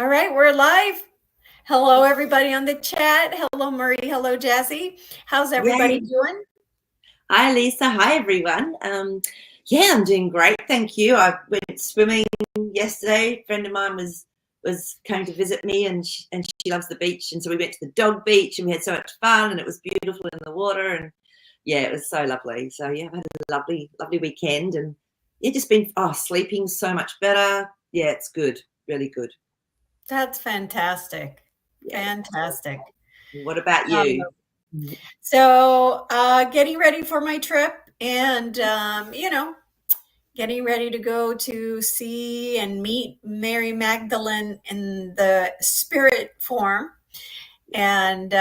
All right, we're live. Hello, everybody on the chat. Hello, Maree. Hello, Jazzy. How's everybody Yay. doing? Hi, Lisa. Hi, everyone. Yeah, I'm doing great. Thank you. I went swimming yesterday. A friend of mine was coming to visit me, and she loves the beach. And so we went to the dog beach, and we had so much fun, and it was beautiful in the water. And yeah, it was so lovely. So yeah, I've had a lovely, lovely weekend, and yeah, just been sleeping so much better. Yeah, it's good. Really good. That's fantastic. Yeah. Fantastic. What about Um, you? so, getting ready for my trip and, getting ready to go to see and meet Mary Magdalene in the spirit form. And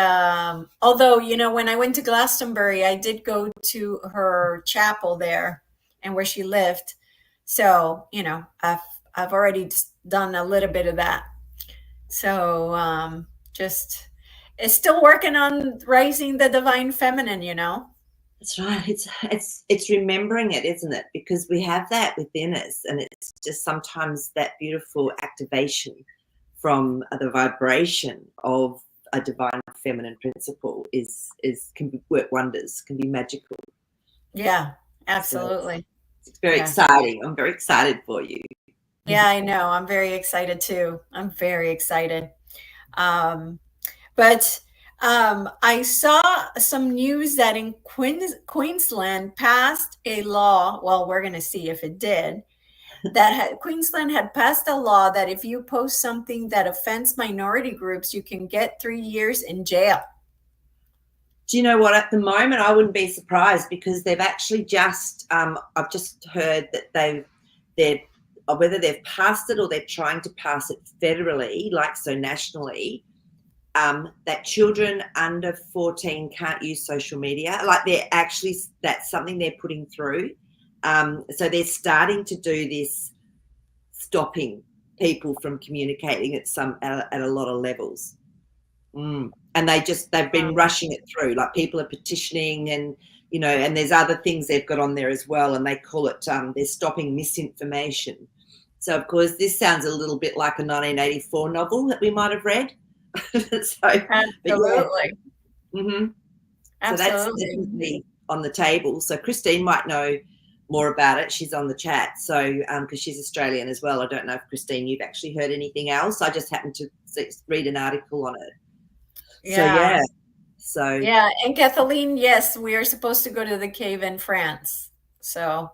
although, when I went to Glastonbury, I did go to her chapel there and where she lived. So, I've already done a little bit of that. So just it's still working on raising the divine feminine. That's right. It's remembering it, isn't it? Because we have that within us, and it's just sometimes that beautiful activation from the vibration of a divine feminine principle can work wonders, can be magical. Yeah, So absolutely. it's very Yeah. exciting. I'm very excited for you. Yeah, I know. I'm very excited too. I'm very excited. Um, but I saw some news that in Queensland passed a law. Well, we're going to see if it did. Queensland had passed a law that if you post something that offends minority groups, you can get 3 years in jail. Do you know what? At the moment, I wouldn't be surprised because they've actually I've just heard that they're whether they've passed it or they're trying to pass it federally, nationally. That children under 14 can't use social media. That's something they're putting through. So they're starting to do this, stopping people from communicating at a lot of levels. And they've been rushing it through. Like, people are petitioning, and and there's other things they've got on there as well, and they call it they're stopping misinformation. So of course this sounds a little bit like a 1984 novel that we might have read. Absolutely. So that's definitely on the table. So Christine might know more about it. She's on the chat. So because she's Australian as well. I don't know if, Christine, you've actually heard anything else. I just happened to read an article on it. Yeah. So yeah, and Kathleen, yes, we are supposed to go to the cave in France. So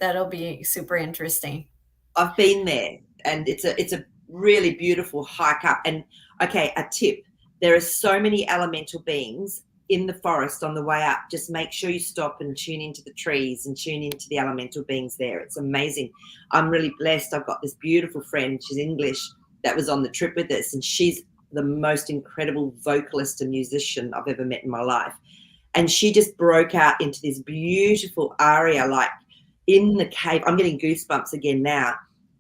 that'll be super interesting. I've been there, and it's a really beautiful hike up. And okay, a tip: there are so many elemental beings in the forest on the way up. Just make sure you stop and tune into the trees and tune into the elemental beings there. It's amazing. I'm really blessed. I've got this beautiful friend, she's English, that was on the trip with us, and she's the most incredible vocalist and musician I've ever met in my life. And she just broke out into this beautiful aria, like in the cave. I'm getting goosebumps again now.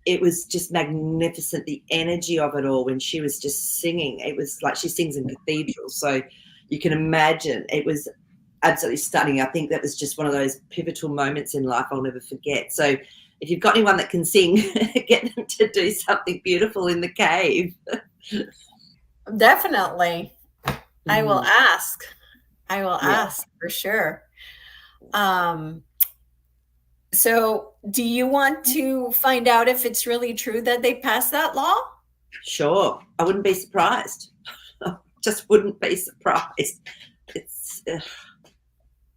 It was just magnificent, the energy of it all when she was just singing. It was like she sings in cathedrals, so you can imagine. It was absolutely stunning. I think that was just one of those pivotal moments in life I'll never forget. So if you've got anyone that can sing, get them to do something beautiful in the cave. Definitely. I will ask. I will ask for sure. So do you want to find out if it's really true that they passed that law? Sure. I wouldn't be surprised. Just wouldn't be surprised. It's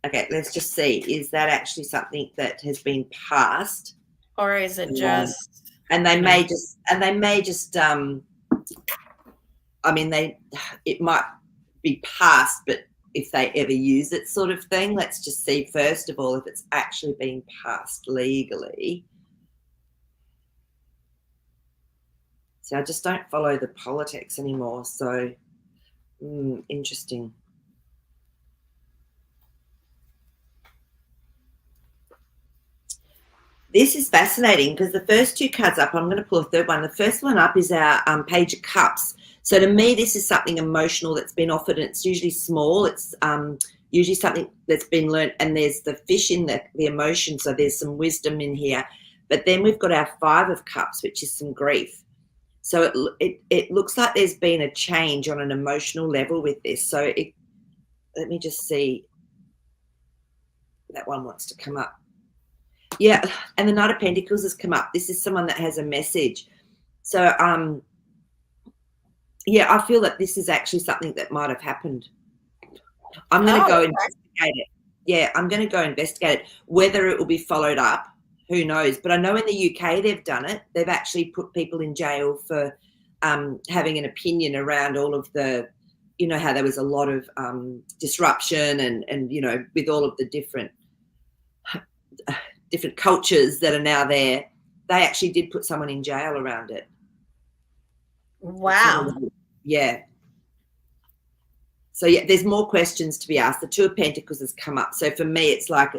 okay, let's just see. Is that actually something that has been passed? Or is it just and they may just I mean, it might be passed, but if they ever use it, sort of thing. Let's just see first of all if it's actually been passed legally. See, I just don't follow the politics anymore, so interesting. This is fascinating because the first two cards up, I'm going to pull a third one. The first one up is our Page of Cups. So to me, this is something emotional that's been offered, and it's usually small. It's usually something that's been learnt, and there's the fish in the emotion, so there's some wisdom in here. But then we've got our Five of Cups, which is some grief. So it looks like there's been a change on an emotional level with this. So let me just see. That one wants to come up. Yeah, and the Knight of Pentacles has come up. This is someone that has a message. So yeah, I feel that this is actually something that might have happened. I'm going to Oh, go okay. investigate it. Yeah, I'm going to go investigate it. Whether it will be followed up, who knows? But I know in the UK they've done it. They've actually put people in jail for having an opinion around all of the, you know, how there was a lot of disruption and you know, with all of the different cultures that are now there. They actually did put someone in jail around it. Let's have a Wow. look. Yeah. So yeah, there's more questions to be asked. The Two of Pentacles has come up. So for me, it's like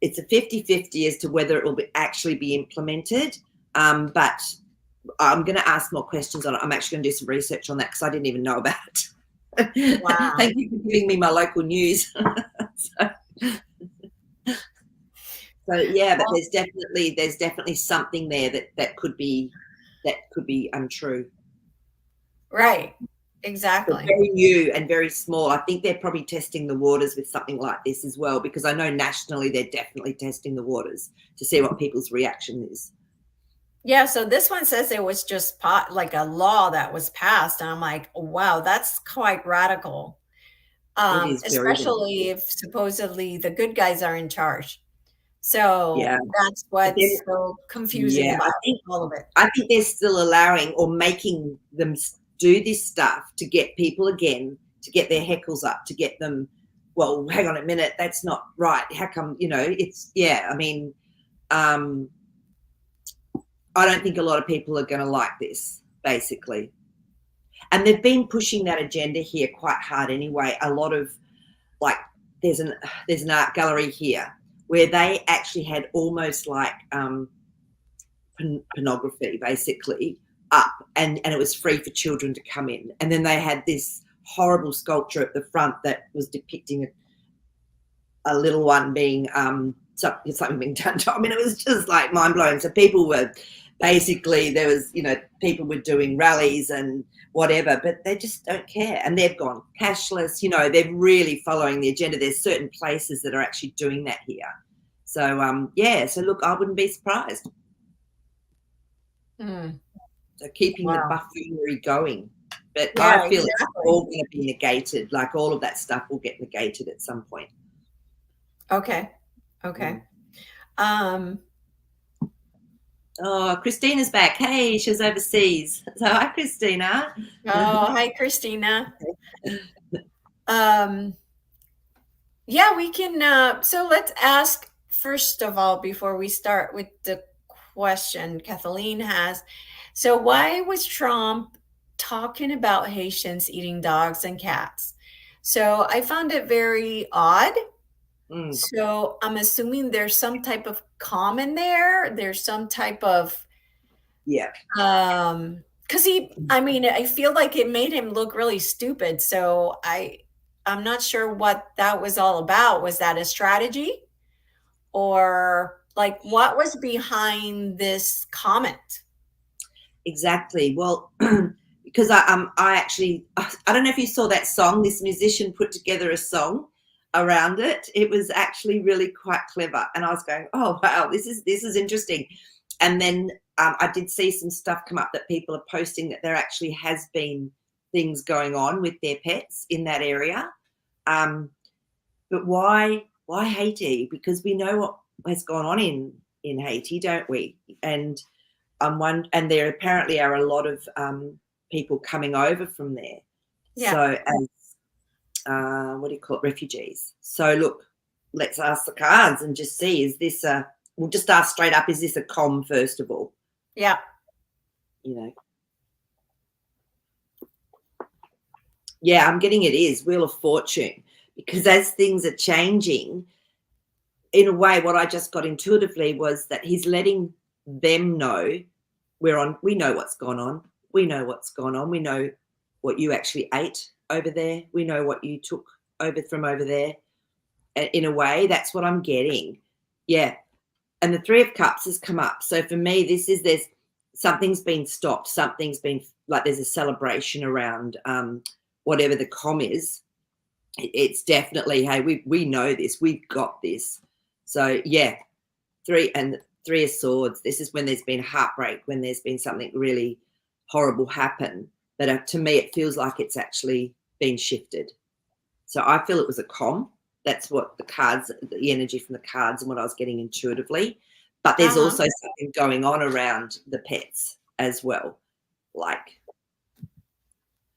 it's a 50-50 as to whether it will actually be implemented. But I'm going to ask more questions on it. I'm actually going to do some research on that because I didn't even know about it. Wow. Thank you for giving me my local news. so yeah, but there's definitely something there that could be untrue. Right. But Exactly. very new and very small. I think they're probably testing the waters with something like this as well, because I know nationally they're definitely testing the waters to see what people's reaction is. Yeah, so this one says it was just like a law that was passed, and I'm like, wow, that's quite radical. It is very Especially radical. if supposedly the good guys are in charge. So Yeah. that's But then, what's so confusing yeah, about all of it. I think they're still allowing or making them do this stuff to get people again, to get their heckles up, to get them, well, hang on a minute, that's not right. How come, you know, it's, yeah, I mean, I don't think a lot of people are going to like this, basically. And they've been pushing that agenda here quite hard anyway. A lot of, like, there's an art gallery here where they actually had almost like pornography basically up, and it was free for children to come in. And then they had this horrible sculpture at the front that was depicting a little one being something being done to. I mean, it was just like mind blowing. So people were basically, there was, you know, people were doing rallies and whatever, but they just don't care. And they've gone cashless, you know, they're really following the agenda. There's certain places that are actually doing that here. So yeah, so look, I wouldn't be surprised. Mm, So keeping the wow. buffoonery going. But Yeah, I feel it's exactly. all going to be negated. Like all of that stuff will get negated at some point. Okay. Okay. Mm. Um, Oh, Christina's back. Hey, she's overseas. So hi, Christina. oh, hi, Christina. Um, yeah, we can, so let's ask first of all, before we start with the question Kathleen has. So why was Trump talking about Haitians eating dogs and cats? So I found it very odd. Mm, So I'm assuming there's some type of comment there. There's some type of yeah, because I mean, I feel like it made him look really stupid. So I'm not sure what that was all about. Was that a strategy? Or like what was behind this comment? exactly. Well, because I actually, I don't know if you saw that song. This musician put together a song around it. It was actually really quite clever, and I was going, "Oh wow, this is interesting." And then I did see some stuff come up that people are posting that there actually has been things going on with their pets in that area. But why Haiti? Because we know what has gone on in Haiti, don't we? And and there apparently are a lot of people coming over from there. Yeah. So as what do you call it, refugees. So look, let's ask the cards and just see, is this we'll just ask straight up, is this a com first of all? Yeah. You know. Yeah, I'm getting it is Wheel of Fortune, because as things are changing, in a way, what I just got intuitively was that he's letting them know we know what's gone on. We know what's gone on. We know what you actually ate over there. We know what you took over from over there. In a way, that's what I'm getting. Yeah. And the Three of Cups has come up. So for me, there's something's been stopped. Something's been like there's a celebration around whatever the com is. It's definitely, hey, we know this. We've got this. So yeah, three of swords. This is when there's been heartbreak, when there's been something really horrible happen. But to me, it feels like it's actually been shifted. So I feel it was a com. That's what the cards, the energy from the cards and what I was getting intuitively. But there's Uh-huh. also something going on around the pets as well. Like,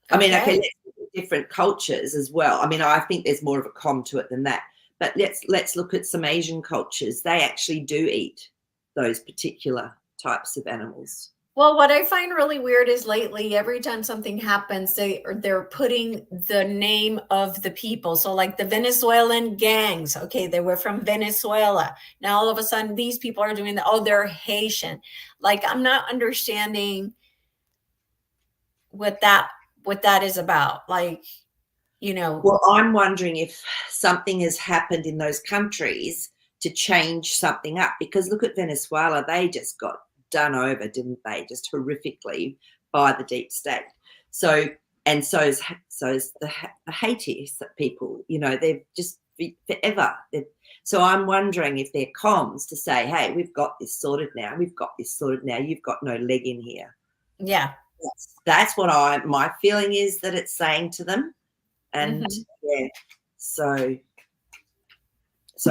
I mean, okay, Okay. let's look at different cultures as well. I mean, I think there's more of a com to it than that. But let's look at some Asian cultures. They actually do eat those particular types of animals. Well, what I find really weird is lately, every time something happens, they're putting the name of the people. So, like the Venezuelan gangs, okay, they were from Venezuela. Now, all of a sudden, these people are doing oh, they're Haitian. Like, I'm not understanding what that is about. Like, you know, Well, I'm wondering if something has happened in those countries to change something up. Because look at Venezuela, they just got done over, didn't they? Just horrifically by the deep state. So, and so's the Haiti people. You know, they've just forever. So I'm wondering if they're comms to say, hey, we've got this sorted now. We've got this sorted now. You've got no leg in here. yeah. That's what my feeling is that it's saying to them. And Mhm. yeah, so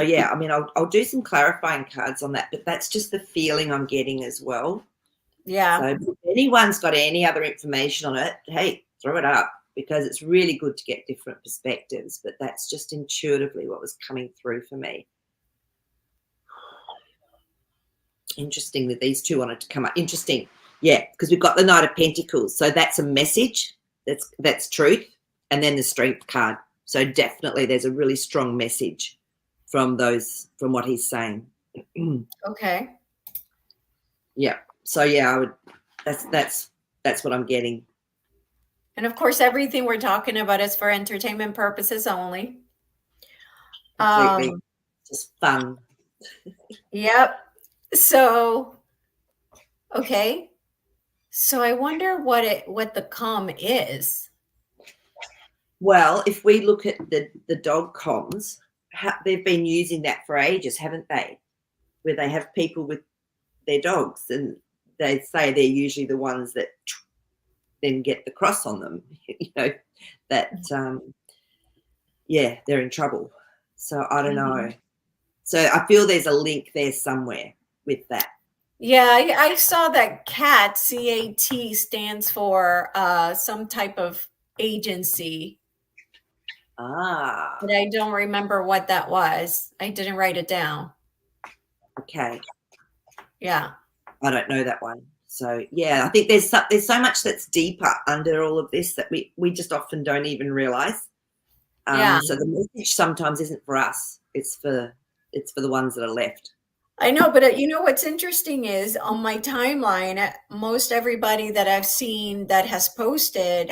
yeah, I mean, I'll do some clarifying cards on that, but that's just the feeling I'm getting as well. So Yeah. if anyone's got any other information on it, hey, throw it up, because it's really good to get different perspectives, but that's just intuitively what was coming through for me. Interesting that these two wanted to come up. Interesting. Yeah, because we've got the Knight of Pentacles. So that's a message. That's truth. And then the Strength card. So definitely there's a really strong message from what he's saying. Okay. Yeah. So yeah, I would that's what I'm getting. And of course, everything we're talking about is for entertainment purposes only. Completely. Um, Just fun. yep. So, okay. So I wonder what the calm is. Well, if we look at the dog comms, they've been using that for ages, haven't they? Where they have people with their dogs, and they say they're usually the ones that then get the cross on them. You know, that yeah, they're in trouble. So I don't know. Mhm. So I feel there's a link there somewhere with that. Yeah, I saw that CAT, CAT stands for some type of agency, Ah, but I don't remember what that was. I didn't write it down. okay. Yeah. I don't know that one. So yeah, I think there's so much that's deeper under all of this that we just often don't even realize. Yeah. So the message sometimes isn't for us; it's for the ones that are left. I know, but you know what's interesting is on my timeline, most everybody that I've seen that has posted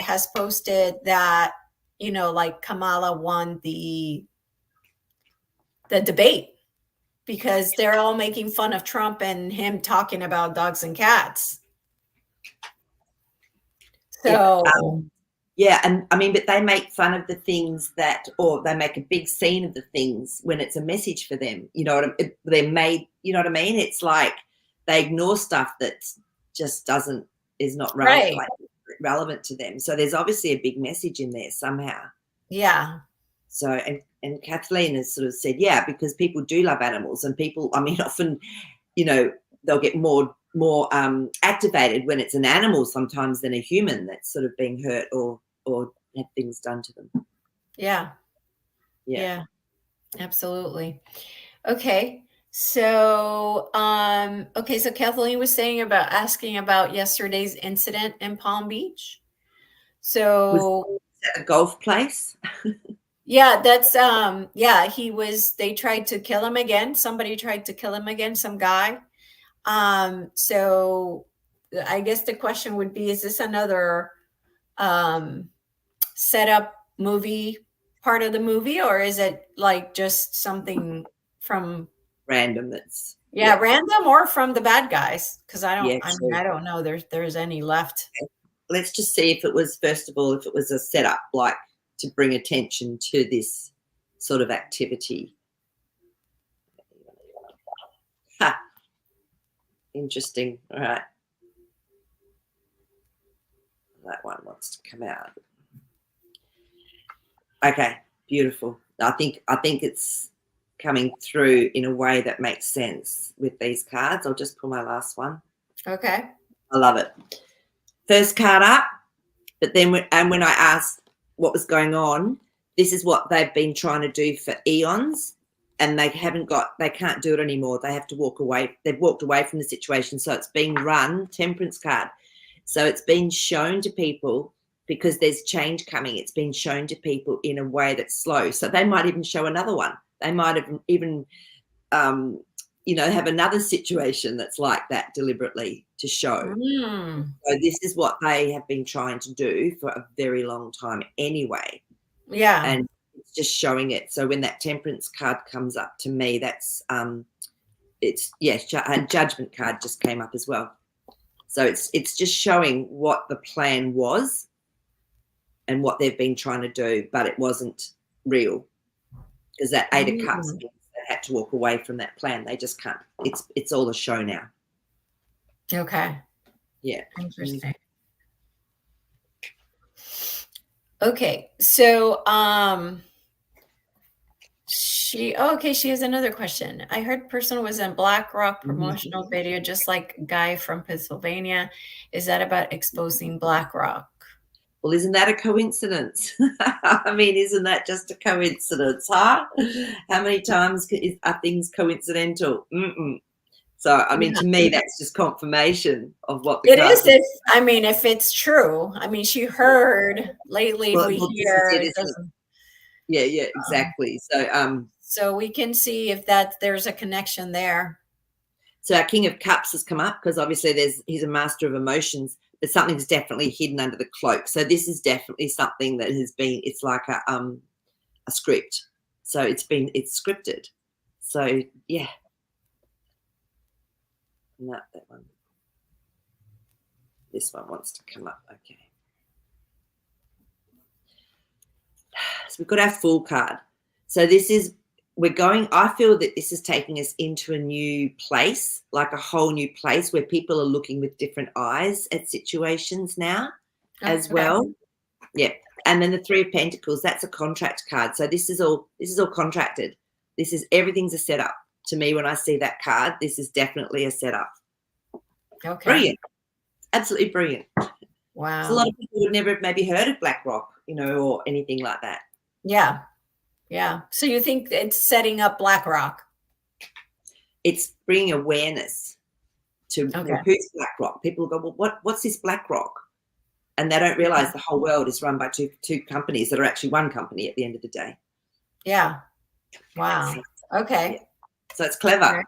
that, you know, like Kamala won the debate because they're all making fun of Trump and him talking about dogs and cats. It, So, yeah, and I mean, but they make fun of the things or they make a big scene of the things when it's a message for them. You know what they're made. You know what I mean? It's like they ignore stuff that just is not relevant, right. like relevant to them. So there's obviously a big message in there somehow. Yeah. So and Kathleen has sort of said, yeah, because people do love animals, and people, I mean, often, you know, they'll get more activated when it's an animal sometimes than a human that's sort of being hurt or had things done to them. Yeah. Yeah. Yeah. Absolutely. Okay. So, okay, so Kathleen was saying about asking about yesterday's incident in Palm Beach. Was So, that a golf place? yeah, that's yeah, they tried to kill him again. Somebody tried to kill him again, some guy. So I guess the question would be, is this another um setup movie part of the movie, or is it like just something from Random. That's Yeah, random or from the bad guys, because I Yeah, mean, true. I don't know there's any left. Let's just see if it was, first of all, if it was a setup, like to bring attention to this sort of activity. Ha, interesting. All right. That one wants to come out. Okay, beautiful. I think it's coming through in a way that makes sense with these cards. I'll just pull my last one. Okay. I love it. First card up, but then when I asked what was going on, this is what they've been trying to do for eons, and they can't do it anymore. They have to walk away. They've walked away from the situation, so it's being run. Temperance card. So it's been shown to people, because there's change coming. It's been shown to people in a way that's slow. So they might even show another one. They might have even, have another situation that's like that deliberately to show. So this is what they have been trying to do for a very long time anyway. Yeah. And it's just showing it. So when that temperance card comes up to me, that's it's and judgment card just came up as well. So it's just showing what the plan was and what they've been trying to do, but it wasn't real, because that 8 of Cups means they had to walk away from that plan. They just can't. It's all a show now. Okay. Yeah. Interesting. Okay, so she has another question. I heard person was in BlackRock promotional video, just like guy from Pennsylvania. Is that about exposing BlackRock? Well, isn't that a coincidence? I mean, isn't that just a coincidence, huh? How many times are things coincidental? So, I mean, to me, that's just confirmation of what the It is. cards If it's true. I mean, she heard lately. well, We this hear is it doesn't. Yeah, exactly. So we can see if there's a connection there. So our King of Cups has come up, because obviously he's a master of emotions, but something's definitely hidden under the cloak. So this is definitely something that has been. It's like a script. So it's scripted. So yeah. Not that one. This one wants to come up. Okay. So we've got our Fool card. So I feel that this is taking us into a new place, like a whole new place where people are looking with different eyes at situations now as well. Yeah. And then the 3 of Pentacles, that's a contract card. So this is all contracted. Everything's a setup. To me, when I see that card, this is definitely a setup. Okay. Brilliant. Absolutely brilliant. Wow. So a lot of people would never have maybe heard of BlackRock, or anything like that. Yeah. Yeah. So you think it's setting up BlackRock? It's bringing awareness to who's BlackRock. People go, well, what's this BlackRock? And they don't realize the whole world is run by two companies that are actually one company at the end of the day. Yeah. Wow. Okay. Yeah. So it's clever.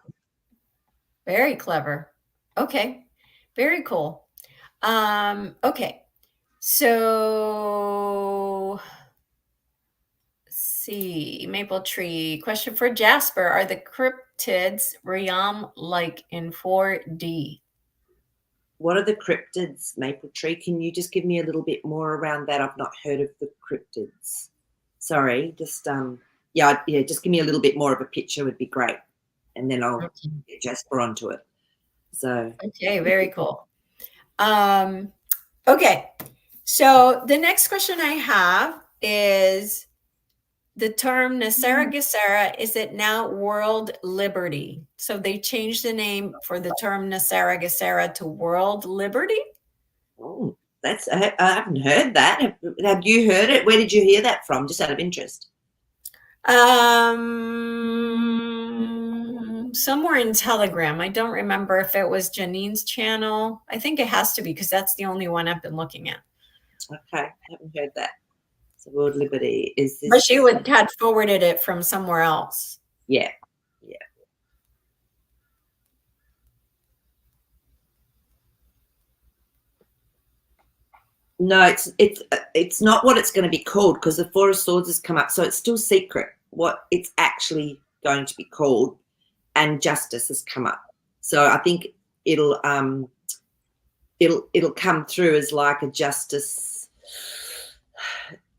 Very clever. Okay. Very cool. Okay. So let's see. Maple Tree. Question for Jasper. Are the cryptids realm-like in 4D? What are the cryptids, Maple Tree? Can you just give me a little bit more around that? I've not heard of the cryptids. Sorry, just just give me a little bit more of a picture would be great. And then I'll get Jasper onto it. So okay, very cool. Okay. So the next question I have is the term Nasera Gesera, is it now World Liberty? So they changed the name for the term Nasera Gesera to World Liberty? Oh, I haven't heard that. Have you heard it? Where did you hear that from? Just out of interest. Somewhere in Telegram. I don't remember if it was Janine's channel. I think it has to be, because that's the only one I've been looking at. Okay, I haven't heard that. So World Liberty is this. But she had forwarded it from somewhere else. Yeah. No, it's not what it's going to be called, because the 4 of Swords has come up, so it's still secret what it's actually going to be called. and justice has come up. So I think it'll come through as like a justice.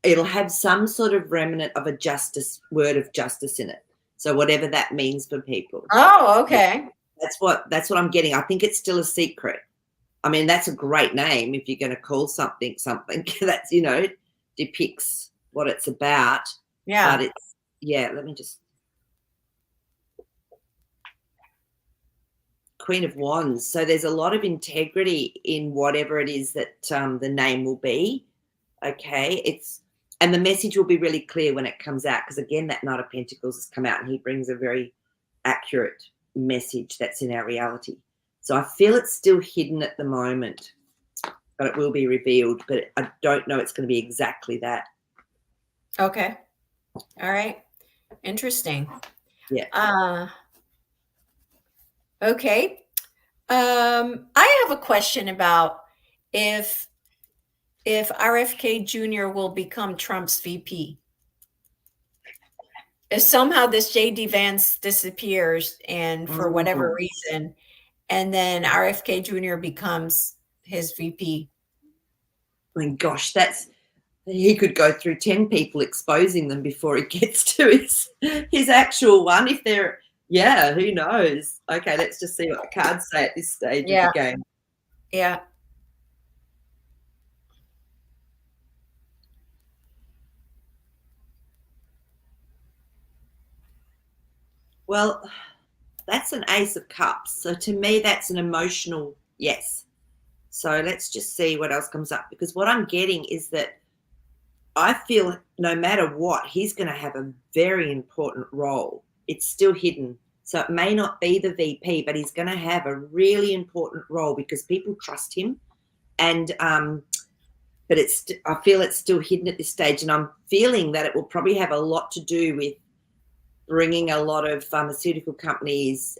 It'll have some sort of remnant of a justice, word of justice in it. So whatever that means for people. Oh, okay. That's what I'm getting. I think it's still a secret. I mean, that's a great name if you're going to call something that's, depicts what it's about. Yeah. But it's, let me just. Queen of Wands. So there's a lot of integrity in whatever it is that the name will be. Okay. And the message will be really clear when it comes out, because again, that Knight of Pentacles has come out and he brings a very accurate message that's in our reality. So I feel it's still hidden at the moment, but it will be revealed. But I don't know it's going to be exactly that. Okay. All right. Interesting. Yeah. Okay. I have a question about if RFK Jr. will become Trump's VP. If somehow this JD Vance disappears and for whatever reason, and then RFK Jr. becomes his VP. I mean, gosh, he could go through 10 people exposing them before he gets to his actual one. If they're, who knows? Okay, let's just see what the cards say at this stage of the game. Yeah. Well, that's an Ace of Cups. So to me, that's an emotional yes. So let's just see what else comes up, because what I'm getting is that I feel no matter what, he's going to have a very important role. It's still hidden. So it may not be the VP, but he's going to have a really important role because people trust him. And but I feel it's still hidden at this stage. And I'm feeling that it will probably have a lot to do with bringing a lot of pharmaceutical companies,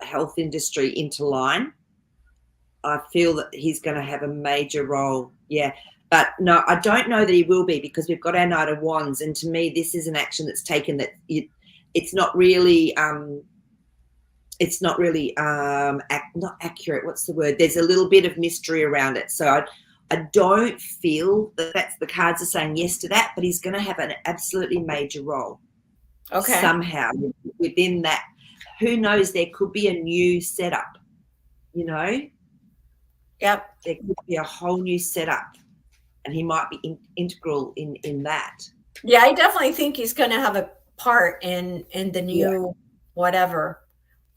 health industry into line. I feel that he's going to have a major role. Yeah. But no, I don't know that he will be, because we've got our Knight of Wands. And to me, this is an action that's taken that it's not really not accurate. What's the word? There's a little bit of mystery around it. So I don't feel that's the cards are saying yes to that, but he's going to have an absolutely major role. Okay. Somehow within that. Who knows? There could be a new setup, Yep. There could be a whole new setup, and he might be integral in that. Yeah, I definitely think he's going to have a part in the new whatever.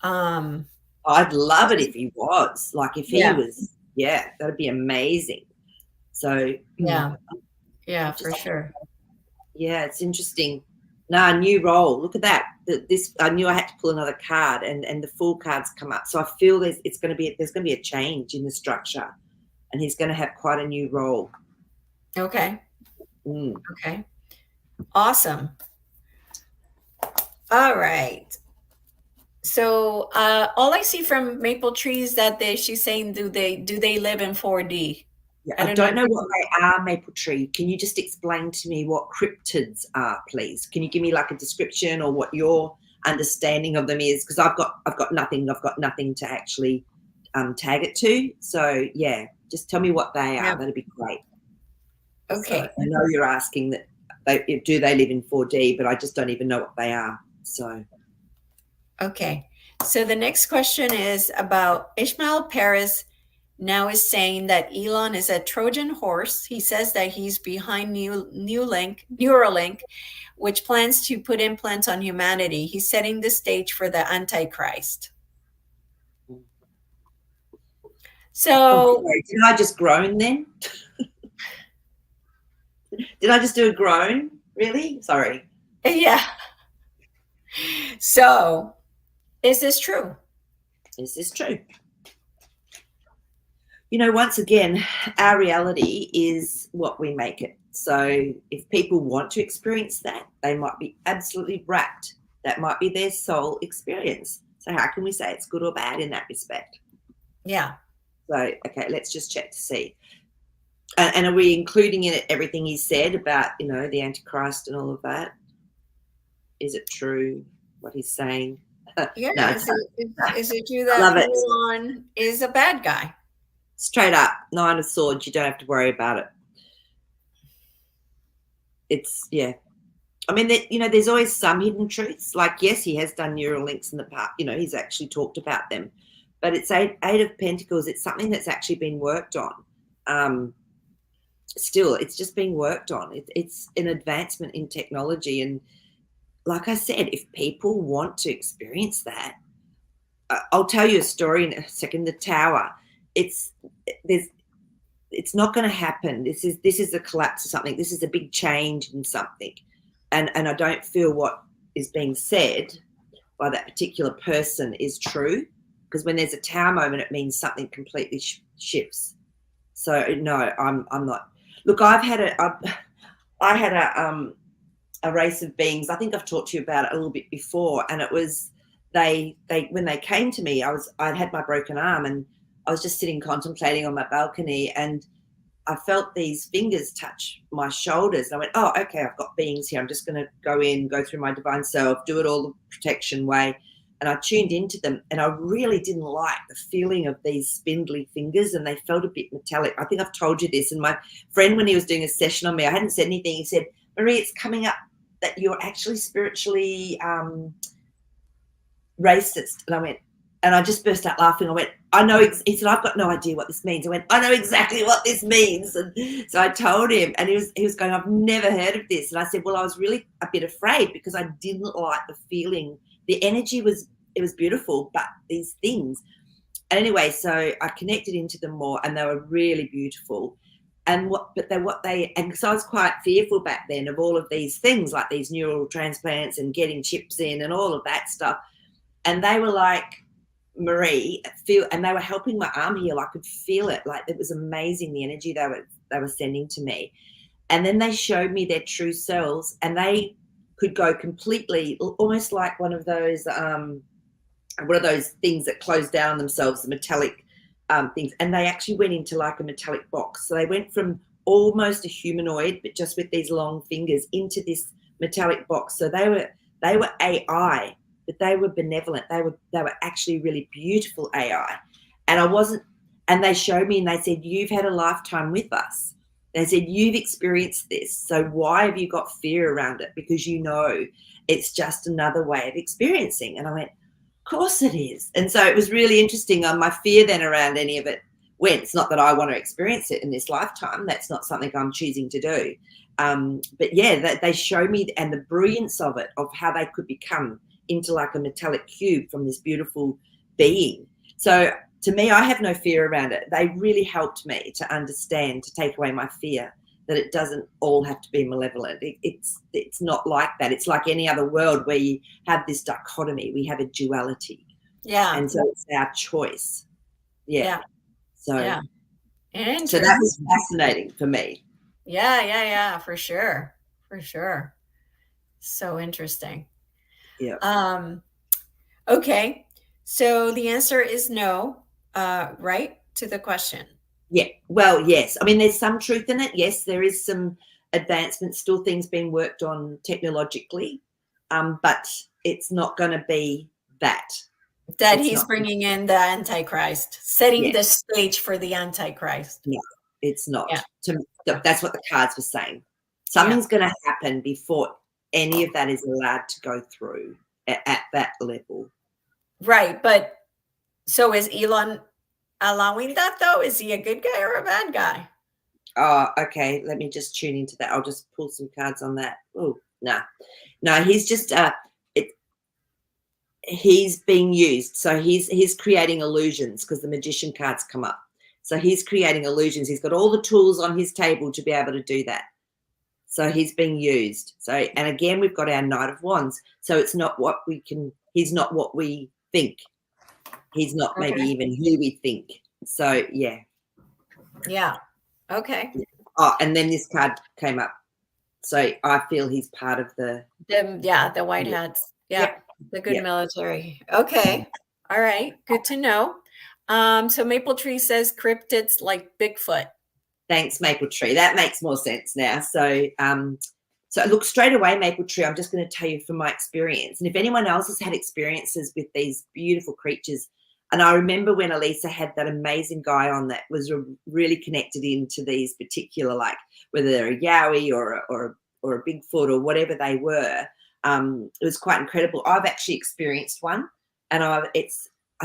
I'd love it if he was. Like if he was, that'd be amazing. So yeah, for sure. Yeah, it's interesting. New role. Look at that. This I knew I had to pull another card, and the Fool cards come up. So I feel there's going to be a change in the structure, and he's going to have quite a new role. Okay. Okay. Awesome. All right. So all I see from Maple Tree is that she's saying, do they live in 4D? Yeah, I don't know what they are, Maple Tree. Can you just explain to me what cryptids are, please? Can you give me like a description or what your understanding of them is? Because I've got nothing. I've got nothing to actually tag it to. So just tell me what they are. Yeah. That'd be great. Okay. So I know you're asking that do they live in 4D, but I just don't even know what they are. So. Okay. So the next question is about Ishmael Perez. Now is saying that Elon is a Trojan horse. He says that he's behind Neuralink, which plans to put implants on humanity. He's setting the stage for the Antichrist. So did I just groan then? Did I just do a groan? Really? Sorry. Yeah. So is this true? Is this true? Once again, our reality is what we make it. So if people want to experience that, they might be absolutely right. That might be their soul experience. So how can we say it's good or bad in that respect? Yeah. So, okay, let's just check to see. And are we including in it everything he said about, the Antichrist and all of that? Is it true what he's saying? Yeah, No, is it true I that love it. Elon is a bad guy? Straight up, 9 of Swords. You don't have to worry about it. It's yeah. I mean, there's always some hidden truths. Like, yes, he has done neural links in the past. He's actually talked about them, but it's eight of Pentacles. It's something that's actually been worked on. Still, it's just being worked on. It's an advancement in technology, and like I said, if people want to experience that, I'll tell you a story in a second. The Tower. It's there's. It's not going to happen. This is a collapse of something. This is a big change in something, and I don't feel what is being said by that particular person is true, because when there's a tower moment, it means something completely shifts. So no, I'm not. Look, I had a race of beings. I think I've talked to you about it a little bit before, and it was they when they came to me, I'd had my broken arm, and I was just sitting contemplating on my balcony, and I felt these fingers touch my shoulders. And I went, oh, okay, I've got beings here. I'm just going to go through my divine self, do it all the protection way. And I tuned into them, and I really didn't like the feeling of these spindly fingers, and they felt a bit metallic. I think I've told you this. And my friend, when he was doing a session on me, I hadn't said anything. He said, Maree, it's coming up that you're actually spiritually racist. And I went, and I just burst out laughing. I went, I know. He said, I've got no idea what this means. I went, I know exactly what this means. And so I told him, and he was going, I've never heard of this. And I said, well, I was really a bit afraid because I didn't like the feeling. The energy was beautiful, but these things. And anyway, so I connected into them more, and they were really beautiful. And so I was quite fearful back then of all of these things, like these neural transplants and getting chips in and all of that stuff. And they were like, Maree, and they were helping my arm heal. I could feel it. Like, it was amazing, the energy they were sending to me. And then they showed me their true selves, and they could go completely, almost like one of those things that close down themselves, the metallic things. And they actually went into like a metallic box. So they went from almost a humanoid, but just with these long fingers, into this metallic box. So they were AI, but they were benevolent. They were actually really beautiful AI. And they showed me, and they said, you've had a lifetime with us. They said, you've experienced this. So why have you got fear around it? Because it's just another way of experiencing. And I went, of course it is. And so it was really interesting. My fear then around any of it went. It's not that I want to experience it in this lifetime. That's not something I'm choosing to do. But yeah, they showed me, and the brilliance of it, of how they could become into like a metallic cube from this beautiful being. So to me, I have no fear around it. They really helped me to understand, to take away my fear that it doesn't all have to be malevolent. It's not like that. It's like any other world where you have this dichotomy. We have a duality. Yeah. And so it's our choice. Yeah. So, yeah. So that was fascinating for me. Yeah, for sure. For sure. So interesting. Yeah. Okay. So the answer is no, right, to the question. Yeah. Well, yes. I mean, there's some truth in it. Yes, there is some advancement, still things being worked on technologically, but it's not going to be that. That he's bringing in the Antichrist, setting the stage for the Antichrist. No, it's not. Yeah. That's what the cards were saying. Something's going to happen before any of that is allowed to go through at that level. Right. But so is Elon allowing that, though? Is he a good guy or a bad guy? Oh, okay. Let me just tune into that. I'll just pull some cards on that. Oh, no, he's just he's being used. So he's creating illusions, because the magician cards come up. So he's creating illusions. He's got all the tools on his table to be able to do that. So he's being used. So, and again, we've got our Knight of Wands. So it's not what he's not what we think. He's not maybe even who we think. So, yeah. Yeah. Okay. Oh, and then this card came up. So I feel he's part of the white hats. Yeah. The good military. Okay. All right. Good to know. So Maple Tree says cryptids like Bigfoot. Thanks, Maple Tree. That makes more sense now. So So look, straight away, maple tree, I'm just going to tell you from my experience. And if anyone else has had experiences with these beautiful creatures, and I remember when Elisa had that amazing guy on that was really connected into these particular, like whether they're a yowie or a Bigfoot or whatever they were, it was quite incredible. I've actually experienced one, and I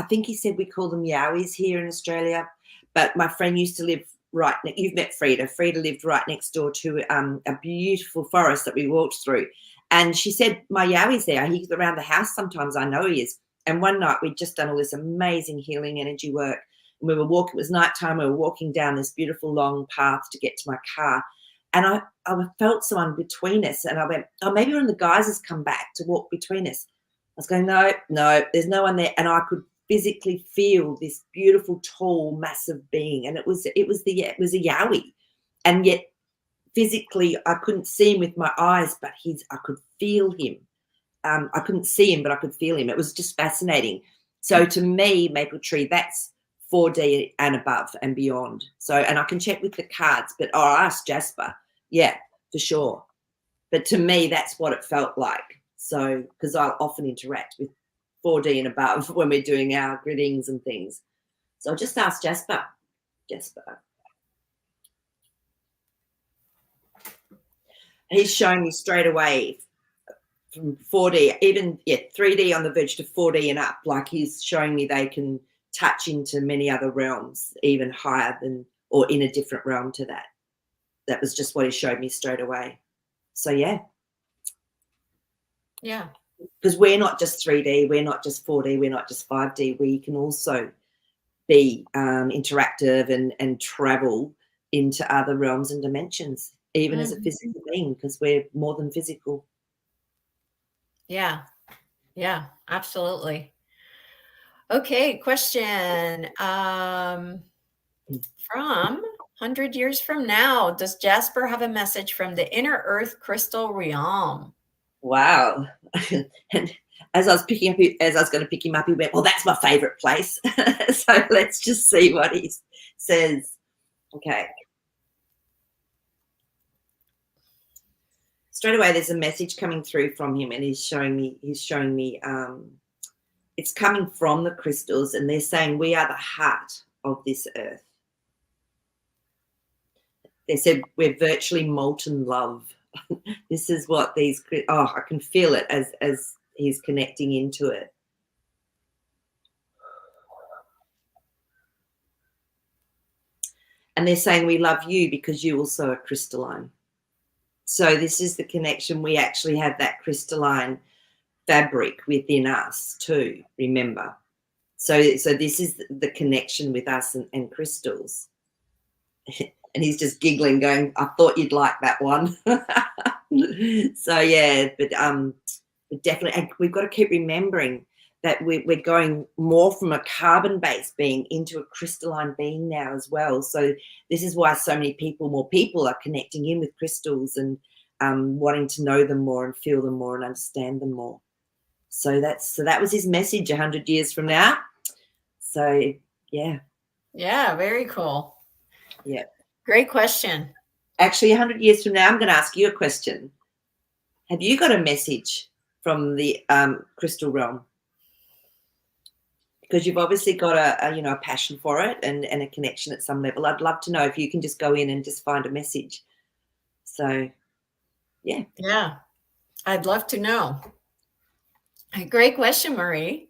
think he said we call them yowies here in Australia, but my friend used to live right next. You've met Frida. Frida lived right next door to a beautiful forest that we walked through, and she said my yowie's there. He's around the house sometimes. I know he is. And one night we'd just done all this amazing healing energy work, and we were walking. It was nighttime. We were walking down this beautiful long path to get to my car, and I felt someone between us, and I went, oh, maybe one of the guys has come back to walk between us. I was going, no, there's no one there, and I could physically feel this beautiful, tall, massive being, and it was a yowie, and yet physically I couldn't see him with my eyes, but I could feel him. I couldn't see him, but I could feel him. It was just fascinating. So to me, maple tree, that's 4D and above and beyond. So, and I can check with the cards, but I'll ask Jasper. Yeah, for sure. But to me, that's what it felt like. So, because I often interact with 4D and above when we're doing our griddings and things. So I'll just ask Jasper. He's showing me straight away from 4D, even 3D on the verge to 4D and up. Like he's showing me they can touch into many other realms, even higher than, or in a different realm to that. That was just what he showed me straight away. So yeah. Because we're not just 3D, we're not just 4D, we're not just 5D. We can also be interactive and travel into other realms and dimensions, even as a physical being, because we're more than physical. Yeah, absolutely. Okay, question. From 100 years from now, does Jasper have a message from the inner earth crystal realm? Wow. And as I was going to pick him up, he went, well, that's my favorite place. So let's just see what he says. Okay. Straight away, there's a message coming through from him, and he's showing me it's coming from the crystals, and they're saying we are the heart of this earth. They said we're virtually molten love. This is what I can feel it as he's connecting into it. And they're saying we love you because you also are crystalline. So this is the connection. We actually have that crystalline fabric within us too, remember. So this is the connection with us and crystals. And he's just giggling, going, I thought you'd like that one. So yeah, but definitely, and we've got to keep remembering that we're going more from a carbon-based being into a crystalline being now as well. So this is why so many more people are connecting in with crystals and wanting to know them more and feel them more and understand them more. So that was his message 100 years from now. So yeah. Yeah, very cool. Yeah. Great question. Actually, 100 years from now, I'm going to ask you a question. Have you got a message from the crystal realm? Because you've obviously got a passion for it and a connection at some level. I'd love to know if you can just go in and just find a message. So, yeah. Yeah, I'd love to know. Great question, Maree.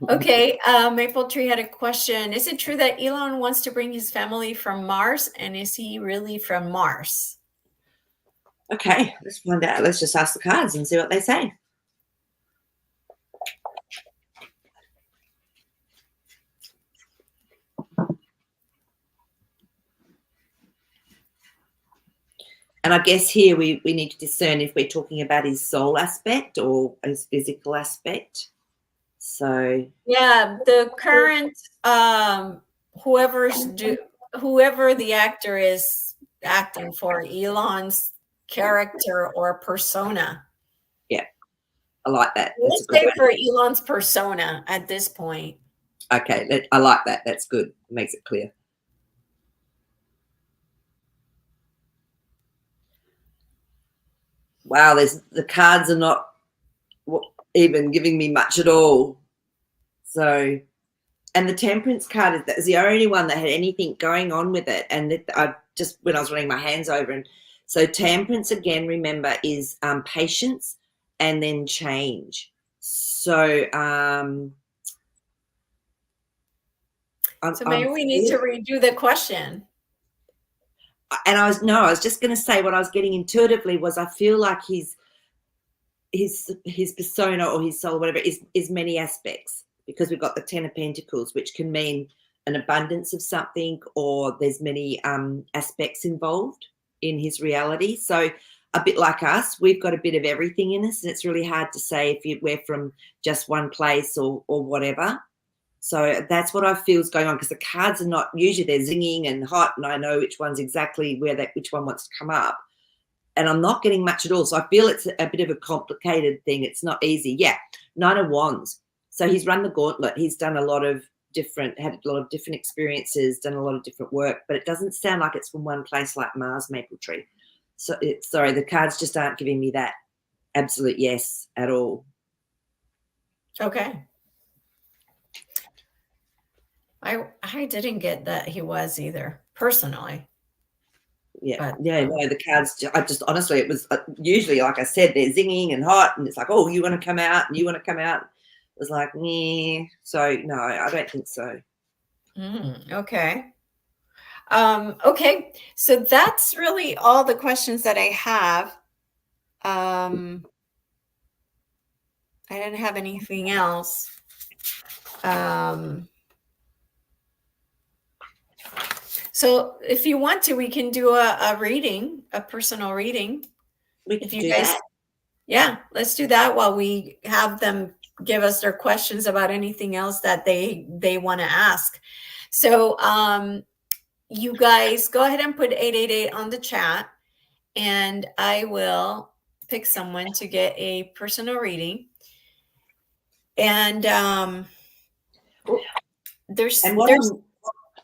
Okay, Maple Tree had a question. Is it true that Elon wants to bring his family from Mars, and is he really from Mars? Okay, let's find out. Let's just ask the cards and see what they say. And I guess here we need to discern if we're talking about his soul aspect or his physical aspect. So yeah, the current whoever the actor is acting for, Elon's character or persona. Yeah, I like that. Let's say for Elon's persona at this point. Okay, I like that. That's good. It makes it clear. wow, the cards are not even giving me much at all. So, and the Temperance card is the only one that had anything going on with it. And I just, when I was running my hands over, and so Temperance again, remember, is patience and then change. So, So maybe we need to redo the question. And I was just going to say what I was getting intuitively was I feel like his persona or his soul, whatever, is many aspects, because we've got the Ten of Pentacles, which can mean an abundance of something, or there's many aspects involved in his reality. So a bit like us, we've got a bit of everything in us, and it's really hard to say if we're from just one place or whatever. So that's what I feel is going on, because the cards are not, usually they're zinging and hot, and I know which one's exactly which one wants to come up. And I'm not getting much at all. So I feel it's a bit of a complicated thing. It's not easy. Yeah, Nine of Wands. So he's run the gauntlet. He's done had a lot of different experiences, done a lot of different work, but it doesn't sound like it's from one place like Mars Maple Tree. So sorry, the cards just aren't giving me that absolute yes at all. Okay. I didn't get that he was either, personally. Yeah, no, the cards, I just honestly, it was usually, like I said, they're zinging and hot, and it's like, oh, you want to come out, and you want to come out. It was like, meh. So no, I don't think so. Okay. Okay, so that's really all the questions that I have. I didn't have anything else. So if you want to, we can do a reading, a personal reading. We can do that. Yeah, let's do that while we have them give us their questions about anything else that they want to ask. So you guys go ahead and put 888 on the chat, and I will pick someone to get a personal reading. And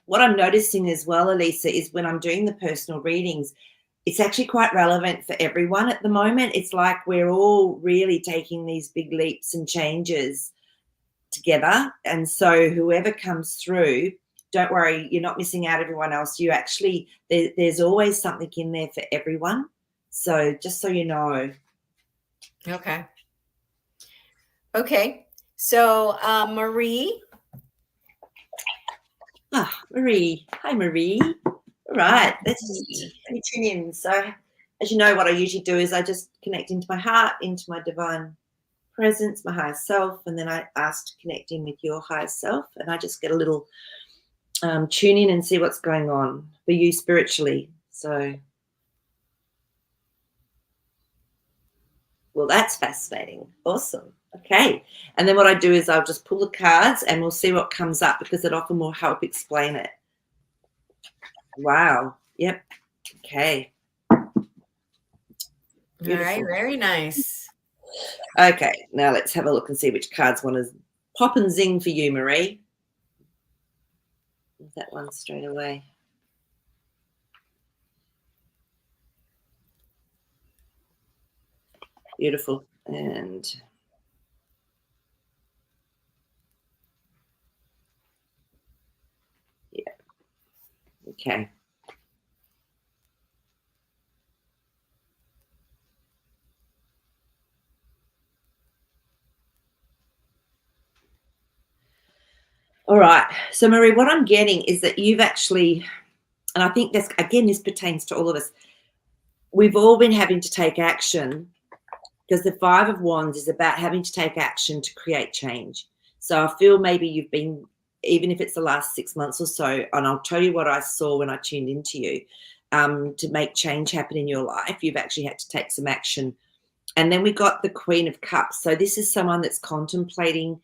what I'm noticing as well, Elisa, is when I'm doing the personal readings, it's actually quite relevant for everyone at the moment. It's like we're all really taking these big leaps and changes together. And so whoever comes through, don't worry, you're not missing out everyone else. You actually, there's always something in there for everyone. So just so you know. Okay. Okay. So Maree. Maree. Hi, Maree. All right. Let me tune in. So as you know, what I usually do is I just connect into my heart, into my divine presence, my higher self, and then I ask to connect in with your higher self, and I just get a little tune in and see what's going on for you spiritually. So, well, that's fascinating. Awesome. Okay. And then what I do is I'll just pull the cards and we'll see what comes up, because it often will help explain it. Wow. Yep. Okay. Beautiful. All right. Very nice. Okay. Now let's have a look and see which cards want to pop and zing for you, Maree. That one straight away. Beautiful. And yeah. Okay. All right. So, Maree, what I'm getting is that you've actually, and I think this, again, this pertains to all of us, we've all been having to take action, because the Five of Wands is about having to take action to create change. So I feel maybe you've been, even if it's the last 6 months or so, and I'll tell you what I saw when I tuned into you, to make change happen in your life, you've actually had to take some action. And then we got the Queen of Cups. So this is someone that's contemplating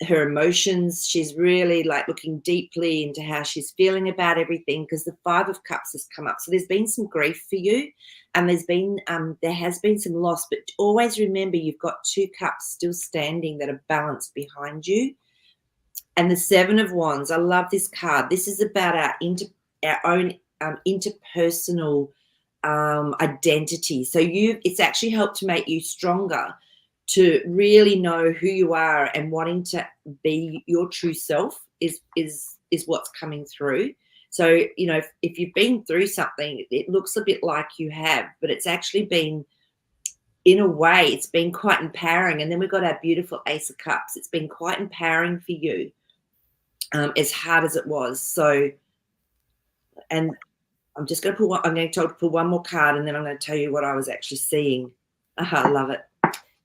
her emotions. She's really like looking deeply into how she's feeling about everything, because the Five of Cups has come up. So there's been some grief for you, and there has been some loss, but always remember you've got two cups still standing that are balanced behind you. And the Seven of Wands, I love this card. This is about our own interpersonal identity. So it's actually helped to make you stronger, to really know who you are, and wanting to be your true self is what's coming through. So, if you've been through something, it looks a bit like you have, but it's actually been, in a way, it's been quite empowering. And then we've got our beautiful Ace of Cups. It's been quite empowering for you, as hard as it was. So, and I'm just going to pull one, I'm going to pull one more card, and then I'm going to tell you what I was actually seeing. I love it.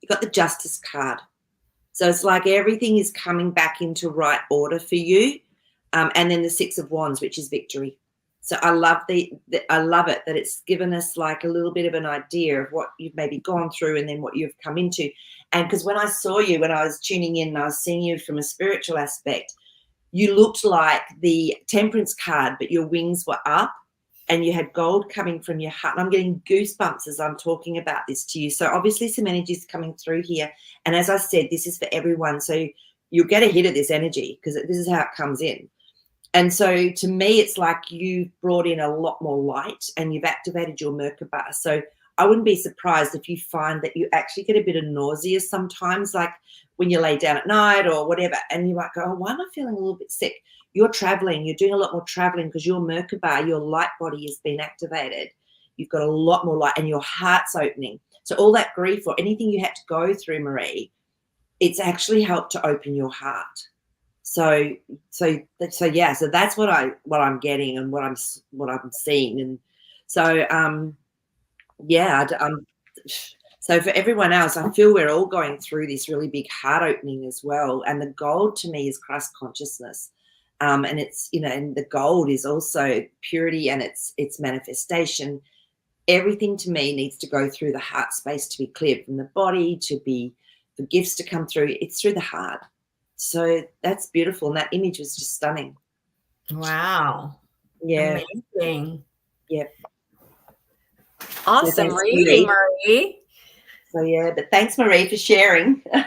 You got the Justice card. So it's like everything is coming back into right order for you. And then the Six of Wands, which is victory. So I love I love it that it's given us like a little bit of an idea of what you've maybe gone through, and then what you've come into. And because when I saw you, when I was tuning in and I was seeing you from a spiritual aspect, you looked like the Temperance card, but your wings were up and you had gold coming from your heart. And I'm getting goosebumps as I'm talking about this to you. So obviously some energy is coming through here. And as I said, this is for everyone. So you'll get a hit of this energy because this is how it comes in. And so to me, it's like you've brought in a lot more light and you've activated your Merkaba. So I wouldn't be surprised if you find that you actually get a bit of nausea sometimes, like when you lay down at night or whatever, and you might go, oh, why am I feeling a little bit sick? You're traveling. You're doing a lot more traveling because your Merkaba, your light body, has been activated. You've got a lot more light and your heart's opening. So all that grief or anything you had to go through, Maree, it's actually helped to open your heart. So yeah, so that's what I'm getting and what I'm seeing. And so yeah, so for everyone else, I feel we're all going through this really big heart opening as well. And the gold to me is Christ consciousness. And it's, and the gold is also purity and it's manifestation. Everything to me needs to go through the heart space to be cleared from the body, for gifts to come through. It's through the heart. So that's beautiful. And that image was just stunning. Wow. Yeah. Amazing. Yep. Awesome reading, Maree. So yeah, but thanks, Maree, for sharing so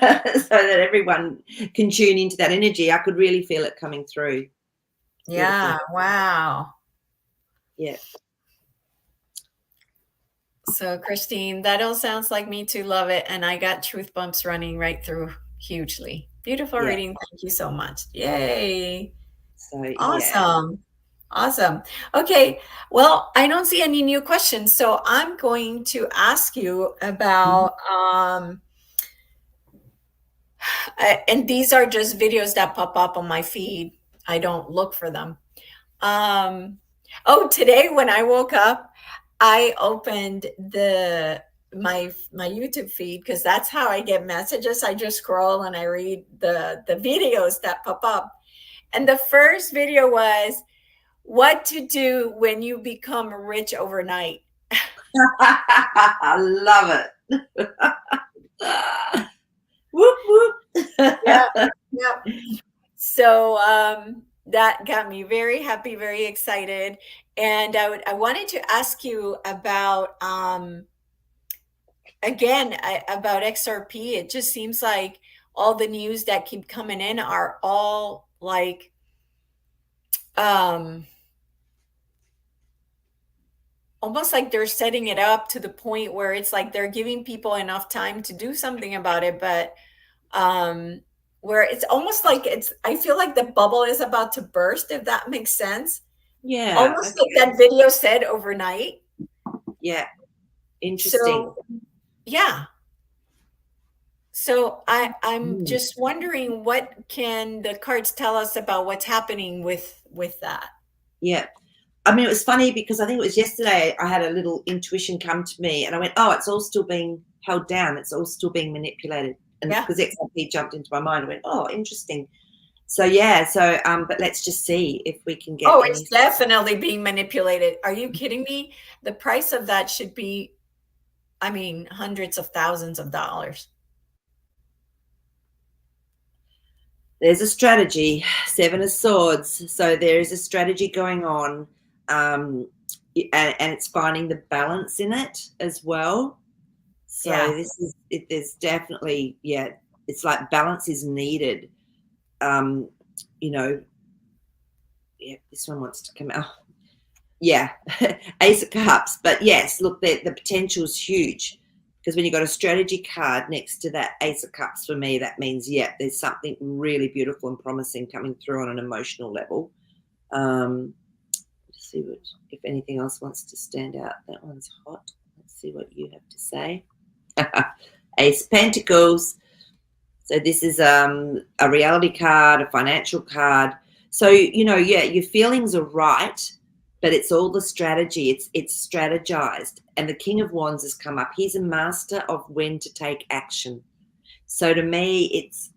that everyone can tune into that energy. I could really feel it coming through. Yeah. Beautiful. Wow. Yeah. So Christine, that all sounds like me too. Love it. And I got truth bumps running right through hugely. Beautiful reading. Thank you so much. Yay. So awesome. Yeah. Awesome. Okay. Well, I don't see any new questions. So I'm going to ask you about, and these are just videos that pop up on my feed. I don't look for them. Today when I woke up, I opened my YouTube feed because that's how I get messages. I just scroll and I read the videos that pop up. And the first video was what to do when you become rich overnight. I love it. Whoop, whoop. Yeah. So that got me very happy, very excited. And I wanted to ask you about, again, about XRP. It just seems like all the news that keep coming in are all like, almost like they're setting it up to the point where it's like they're giving people enough time to do something about it, but where it's almost like I feel like the bubble is about to burst, if that makes sense. Yeah. Almost like that video said, overnight. Yeah. Interesting. So, yeah. So I'm just wondering, what can the cards tell us about what's happening with that? Yeah. I mean, it was funny because I think it was yesterday I had a little intuition come to me and I went, oh, it's all still being held down. It's all still being manipulated. And because XRP jumped into my mind, I went, oh, interesting. So, yeah. So, but let's just see if we can get. Oh, it's definitely being manipulated. Are you kidding me? The price of that should be, I mean, hundreds of thousands of dollars. There's a strategy, 7 of Swords. So there is a strategy going on. And it's finding the balance in it as well. So there's definitely, it's like balance is needed. This one wants to come out. yeah, Ace of Cups. But yes, look, the potential is huge, because when you've got a strategy card next to that Ace of Cups, for me, that means, yeah, there's something really beautiful and promising coming through on an emotional level. Let's see if anything else wants to stand out. That one's hot. Let's see what you have to say. Ace of Pentacles. So this is a reality card, a financial card. So, yeah, your feelings are right, but it's all the strategy. It's strategized. And the King of Wands has come up. He's a master of when to take action. So to me, it's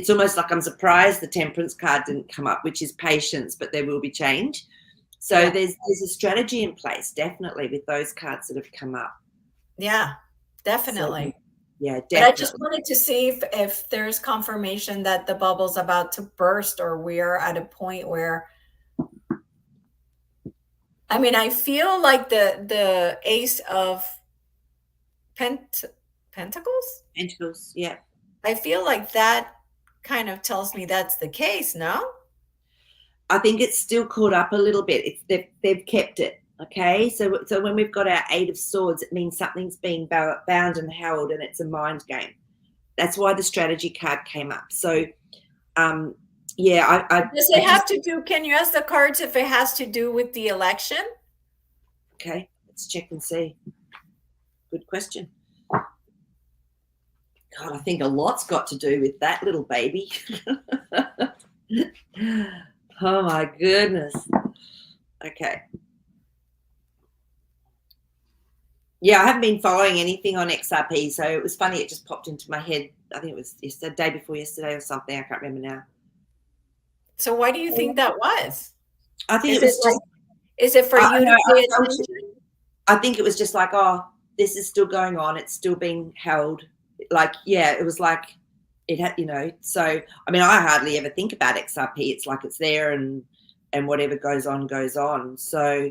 almost like I'm surprised the Temperance card didn't come up, which is patience, but there will be change. So there's a strategy in place, definitely, with those cards that have come up. Yeah, definitely. So, yeah, definitely. But I just wanted to see if there's confirmation that the bubble's about to burst, or we are at a point where, I mean, I feel like the Ace of Pentacles? Pentacles, yeah. I feel like that kind of tells me that's the case, no? I think it's still caught up a little bit. They've kept it. Okay, so when we've got our Eight of Swords, it means something's being bound and held, and it's a mind game. That's why the strategy card came up. So, yeah, Does it have to do? Can you ask the cards if it has to do with the election? Okay, let's check and see. Good question. God, I think a lot's got to do with that little baby. Oh my goodness. Okay. Yeah, I haven't been following anything on XRP, so it was funny. It just popped into my head. I think it was the day before yesterday or something. I can't remember now. So why do you think that was? I think it was just. Is it for you to pay attention? I think it was just like, oh, this is still going on. It's still being held. Like, yeah, it was like it had, So, I mean, I hardly ever think about XRP. It's like it's there, and whatever goes on, goes on. So.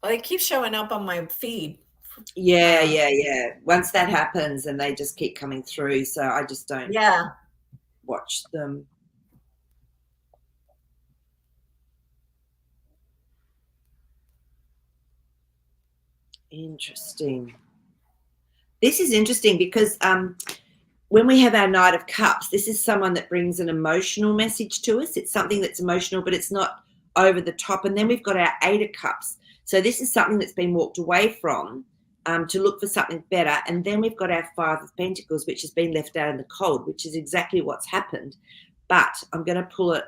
Well, they keep showing up on my feed. Yeah. Once that happens, and they just keep coming through, so I just don't watch them. Interesting. This is interesting because when we have our Knight of Cups, this is someone that brings an emotional message to us. It's something that's emotional, but it's not over the top. And then we've got our Eight of Cups. So this is something that's been walked away from to look for something better. And then we've got our Five of Pentacles, which has been left out in the cold, which is exactly what's happened. But I'm going to pull a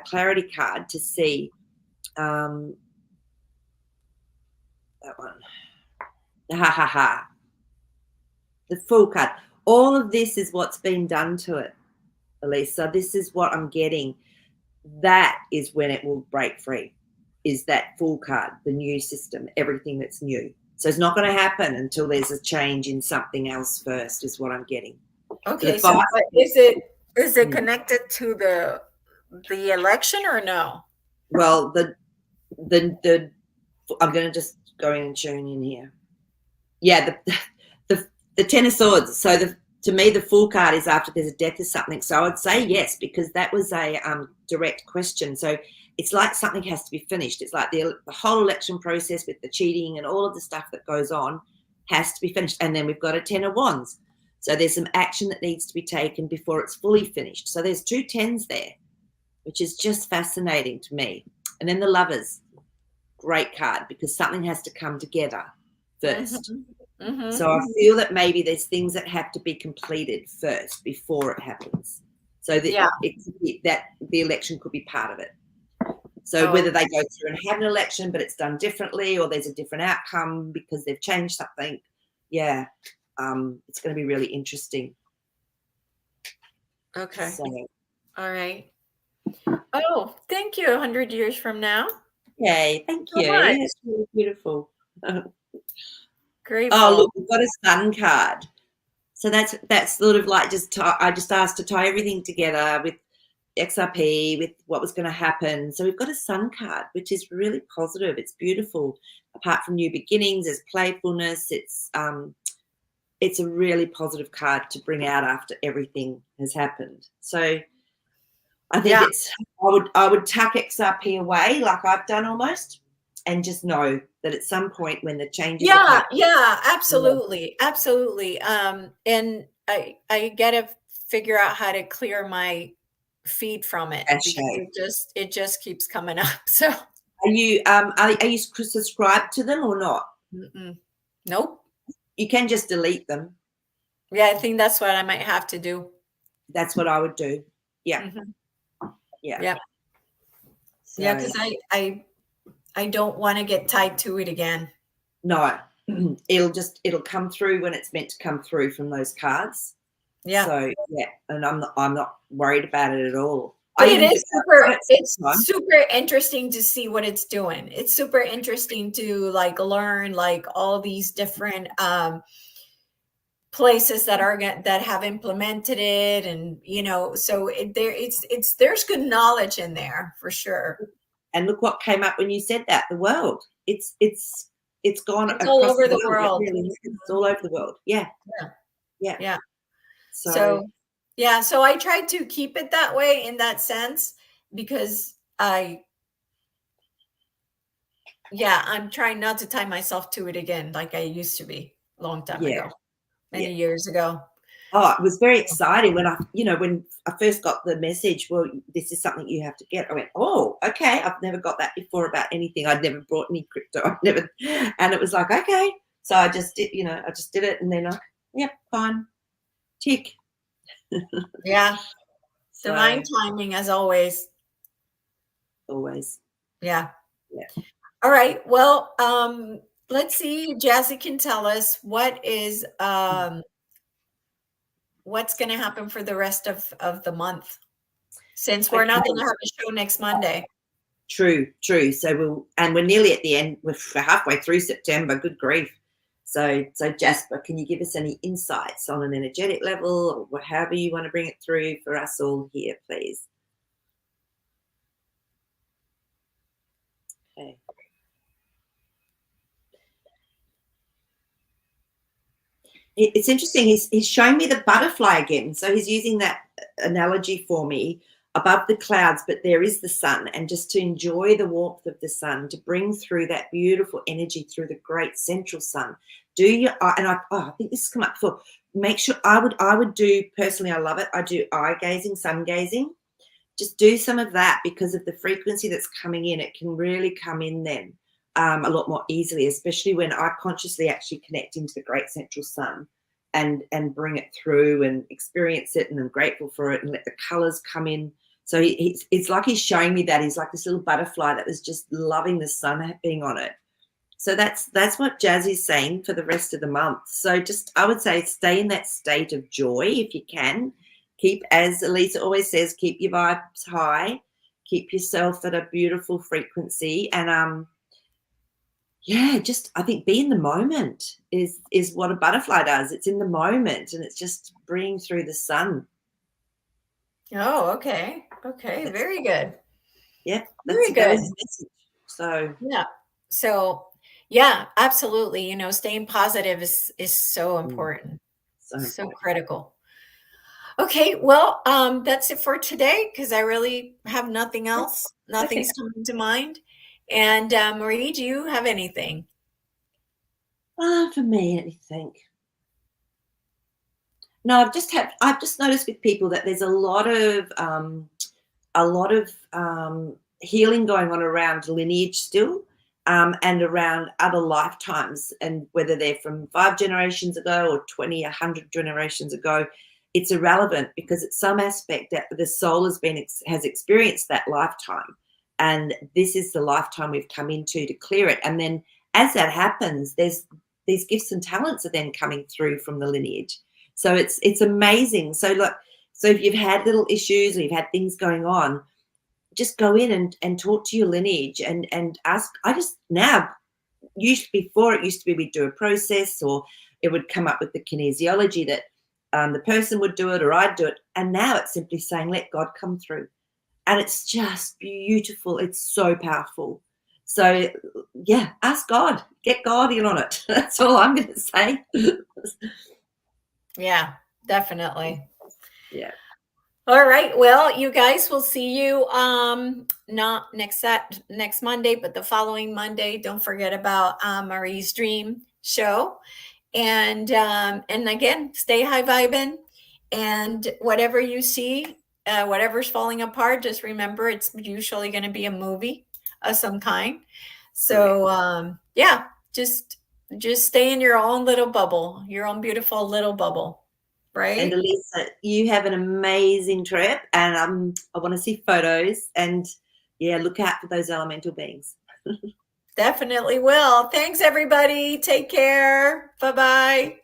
clarity card to see that one. The Fool card. All of this is what's been done to it, Elisa. This is what I'm getting. That is when it will break free, is that Fool card, the new system, everything that's new. So it's not going to happen until there's a change in something else first, is what I'm getting. Okay, so is it connected to the election or no? Well, I'm going to just go in and tune in here. Yeah, the Ten of Swords. So to me, the Fool card is after there's a death or something. So I would say yes, because that was a direct question. So it's like something has to be finished. It's like the whole election process with the cheating and all of the stuff that goes on has to be finished. And then we've got a Ten of Wands. So there's some action that needs to be taken before it's fully finished. So there's two tens there, which is just fascinating to me. And then the Lovers, great card, because something has to come together first. Mm-hmm. So I feel that maybe there's things that have to be completed first before it happens. So that that the election could be part of it. So whether they go through and have an election, but it's done differently, or there's a different outcome because they've changed something. Yeah, it's going to be really interesting. Okay. So, all right. Oh, thank you. 100 years from now. Yay, thank you. It's really beautiful. Great. Oh, look, we've got a Sun card. So that's sort of like I just asked to tie everything together with XRP, with what was going to happen. So we've got a Sun card, which is really positive. It's beautiful. Apart from new beginnings, there's playfulness. It's a really positive card to bring out after everything has happened. So I think Yeah. I would tuck XRP away like I've done almost, and just know that at some point when the changes have Yeah, happened. yeah, Yeah. absolutely, absolutely. And I gotta figure out how to clear my feed from it because Cache. it just keeps coming up. So, Are you subscribed to them or not? mm-mm. Nope. You can just delete them. Yeah, I think that's what I might have to do. That's what I would do. Yeah, Hmm. yeah. Yeah, yeah, So because I don't want to get tied to it again. no, it'll come through when it's meant to come through from those cards. Yeah. So yeah, and I'm not worried about it at all. I But it even is forgot super about it it's sometimes. super interesting to see what it's doing. It's super interesting to like learn like all these different places that have implemented it, and so there's good knowledge in there for sure. And look what came up when you said that. The world. It's gone It's all across over the the world. It world. really is. It's all over the world. Yeah, Yeah. yeah. Yeah. So So, yeah, so I try to keep it that way in that sense because I'm trying not to tie myself to it again like I used to be a long time yeah, ago, yeah. many years ago. Oh, it was very exciting when I first got the message. Well, this is something you have to get. I went, oh, okay. I've never got that before about anything. I'd never brought any crypto. I've never, and it was like, okay. So I just did. I just did it, and then yep, fine, tick. Yeah. Divine So timing as always. always, Yeah. yeah. All right. Well, let's see. Jazzy can tell us what's going to happen for the rest of the month since we're not going Okay, to have a show next Monday. true, true. So we're nearly at the end. We're halfway through September. Good grief. So Jasper, can you give us any insights on an energetic level, or however you want to bring it through for us all here, please? Okay. It's interesting. He's showing me the butterfly again. So he's using that analogy for me above the clouds, but there is the sun, and just to enjoy the warmth of the sun, to bring through that beautiful energy through the great central sun. Do your and I think this has come up before. Make sure I would do personally. I love it. I do eye gazing, sun gazing. Just do some of that because of the frequency that's coming in. It can really come in then a lot more easily, especially when I consciously actually connect into the great central sun and bring it through and experience it, and I'm grateful for it, and let the colors come in. So it's like he's showing me that he's like this little butterfly that was just loving the sun being on it. So that's what Jazzy's saying for the rest of the month. So just I would say stay in that state of joy if you can. Keep, as Elisa always says, keep your vibes high, keep yourself at a beautiful frequency, and yeah, just I think be in the moment is what a butterfly does. It's in the moment, and it's just bringing through the sun. Oh, okay. Okay. That's Very good. yeah, Very that was good. his message. So Yeah. So, yeah, absolutely. Staying positive is so important. so So important. critical. Okay, well, that's it for today because I really have nothing else. Okay. Nothing's coming to mind. And Maree, do you have anything? For me, let me think. No, I've just noticed with people that there's a lot of healing going on around lineage still, and around other lifetimes, and whether they're from 5 generations ago or 20, 100 generations ago, it's irrelevant because at some aspect that the soul has experienced that lifetime, and this is the lifetime we've come into to clear it. And then as that happens, there's these gifts and talents are then coming through from the lineage. So it's amazing. So look, so if you've had little issues or you've had things going on, just go in and talk to your lineage and ask. I just now, usually before it used to be we'd do a process, or it would come up with the kinesiology that the person would do it or I'd do it. And now it's simply saying, let God come through. And it's just beautiful. It's so powerful. So yeah, ask God, get God in on it. That's all I'm going to say. Yeah, definitely. Yeah. All right. Well, you guys, will see you not next Monday, but the following Monday. Don't forget about Maree's Dream Show. And again, stay high vibing. And whatever you see, whatever's falling apart, just remember it's usually going to be a movie of some kind. Correct. So yeah, just stay in your own little bubble, your own beautiful little bubble, And right? Elisa, you have an amazing trip, and I want to see photos. And yeah, look out for those elemental beings. Definitely will. Thanks, everybody. Take care. Bye bye.